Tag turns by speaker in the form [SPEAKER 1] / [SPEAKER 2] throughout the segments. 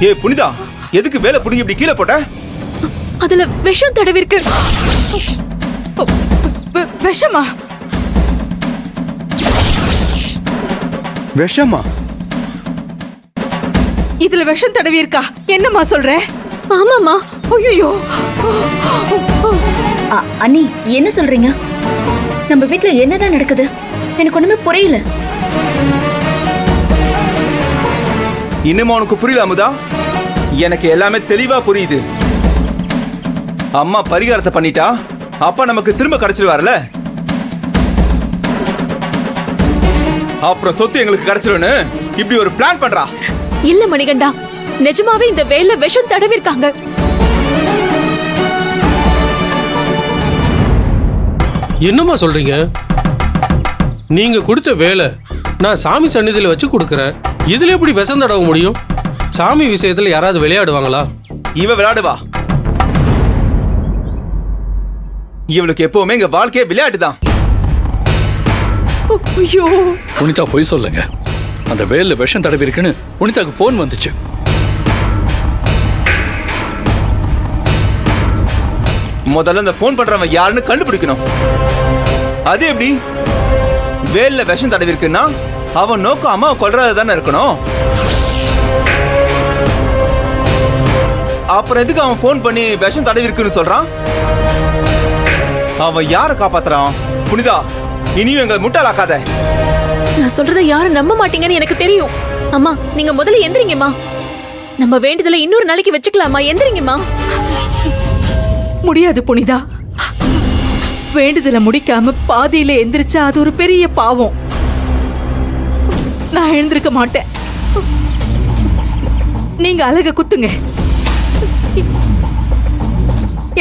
[SPEAKER 1] ஏ புனிதா, எதுக்கு வேலை புடிங்கி இப்படி கீழே போட்ட?
[SPEAKER 2] அதுல விஷம் தடவிருக்கு.
[SPEAKER 3] விஷமா?
[SPEAKER 4] விஷமா?
[SPEAKER 3] இதுல விஷம் தடவி இருக்கா? என்னம்மா சொல்ற?
[SPEAKER 2] ஆமாமா.
[SPEAKER 3] ஐயோ,
[SPEAKER 5] அண்ணி என்ன சொல்றீங்க? நம்ம வீட்ல என்னதான் நடக்குது? எனக்கு ஒண்ணுமே புரியல.
[SPEAKER 1] இன்னுமா உனக்கு புரியல அமுதா? எனக்கு எல்லாமே தெளிவா புரியுது. அம்மா பரிகாரத்தை பண்ணிட்டா அப்பா நமக்கு திரும்ப கிடைச்சிருவார்ல, அப்புறம் சொத்து எங்களுக்கு கிடைச்சிரும்னு இப்படி ஒரு பிளான் பண்றா.
[SPEAKER 2] இல்ல மணிகண்டா, நிஜமாவே இந்த வேலை விஷம் தடவிருக்காங்க.
[SPEAKER 6] என்னம்மா சொல்றீங்க? நீங்க கொடுத்த வேலை நான் சாமி சந்நிதியில வச்சு கொடுக்கறேன். இதுல எப்படி விஷம் தடவ முடியும்? சாமி விஷயத்துல யாராவது விளையாடுவாங்களா?
[SPEAKER 1] இவ விளையாடுவா? இவளுக்கு எப்பவுமே எங்க வாழ்க்கையே விளையாட்டுதான்.
[SPEAKER 3] ஐயோ.
[SPEAKER 7] புனிதா போய் சொல்லுங்க. அந்த வேல்ல விஷம் தடவி இருக்குன்னு புனிதாக்கு போன் வந்துச்சு.
[SPEAKER 1] முதல்ல அந்த போன் பண்றவன் யாருன்னு கண்டுபிடிக்கணும். அது எப்படி? வேல்ல விஷம் தடவி இருக்குன்னா அவன் நோக்கம் அம்மாவை கொல்றது தானே இருக்கணும். அப்புறம் எதுக்கு அவன் போன் பண்ணி விஷம் தடவி இருக்குன்னு சொல்றான்? அவன் யாரை காப்பாத்துறான்? புனிதா, இனியும் எங்களை முட்டாளாக்காத.
[SPEAKER 2] நான் சொல்றத யாரும் நம்ப மாட்டீங்கன்னு எனக்கு தெரியும். அம்மா, நீங்க முதல்ல எந்திரிங்கம்மா. நம்ம வேண்டியதுல இன்னொரு நாளைக்கு வச்சுக்கலாமா? எந்திரிங்கம்மா.
[SPEAKER 3] முடியாது புனிதா. வேண்டுதல முடிக்காம பாதியில எந்திரிச்சா அது ஒரு பெரிய பாவம். நான் எழுந்திருக்க மாட்டேன். நீங்க அழக குத்துங்க.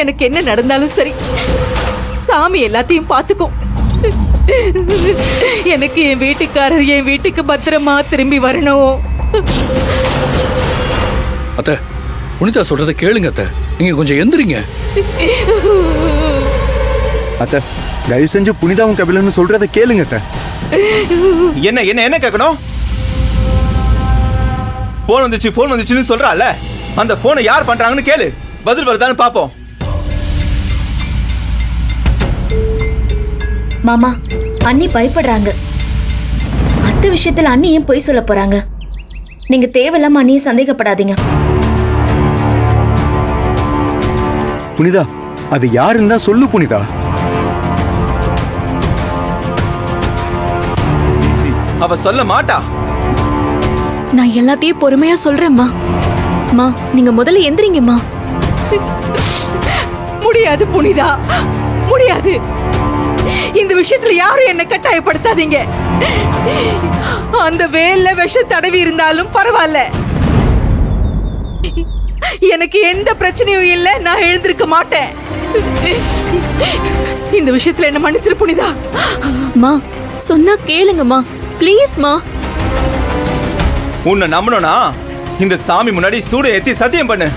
[SPEAKER 3] எனக்கு என்ன நடந்தாலும் சரி, சாமி எல்லாத்தையும் பார்த்துக்கும். எனக்கு என் வீட்டுக்காரர் என் வீட்டுக்கு பத்திரமா திரும்பி வரணும்.
[SPEAKER 7] அத்தை, புனிதா சொல்றத கேளுங்க அத்தை. நீங்க கொஞ்சம் எந்திரிங்க.
[SPEAKER 4] அத்தை, தயவு செஞ்சு புனிதாவும் கபிலன்னு சொல்றத கேளுங்க அத்தை.
[SPEAKER 1] என்ன என்ன என்ன கேட்கணும்? போன் வந்துச்சுன்னு சொல்றால, அந்த போனை யார் பண்றாங்கன்னு கேளு. பதில் வருதான்னு பாப்போம்.
[SPEAKER 5] மாமா, அண்ணி பயப்படுறாங்க. அத்தை விஷயத்துல அண்ணி ஏன் பொய் சொல்ல போறாங்க? நீங்க தேவையில்லாம அண்ணியை சந்தேகப்படாதீங்க.
[SPEAKER 4] புனிதா, அது யாருன்னு தான் சொல்லு புனிதா.
[SPEAKER 1] அவ சொல்ல மாட்டா.
[SPEAKER 2] நான் எல்லாத்தையும் பொறுமையா சொல்றேன்மா. அம்மா, நீங்க முதல்ல எந்திரிங்கம்மா.
[SPEAKER 3] முடியாது புனிதா, முடியாது. இந்த விஷயத்துல யாரும் என்ன கட்டாயப்படுத்தாதீங்க. அந்த வேல்ல விஷம் தடவி இருந்தாலும் பரவாயில்ல, எனக்கு எந்த பிரச்சனையும் இல்லை. நான் எழுந்திருக்க மாட்டேன். இந்த விஷயத்துல என்ன மன்னிச்சிரு புனிதா.
[SPEAKER 2] மா, சொன்னா கேளுங்கம்மா, ப்ளீஸ்மா.
[SPEAKER 1] உன்னை நம்பணும்னா இந்த சாமி முன்னாடி சூட ஏத்தி சத்தியம் பண்ணு.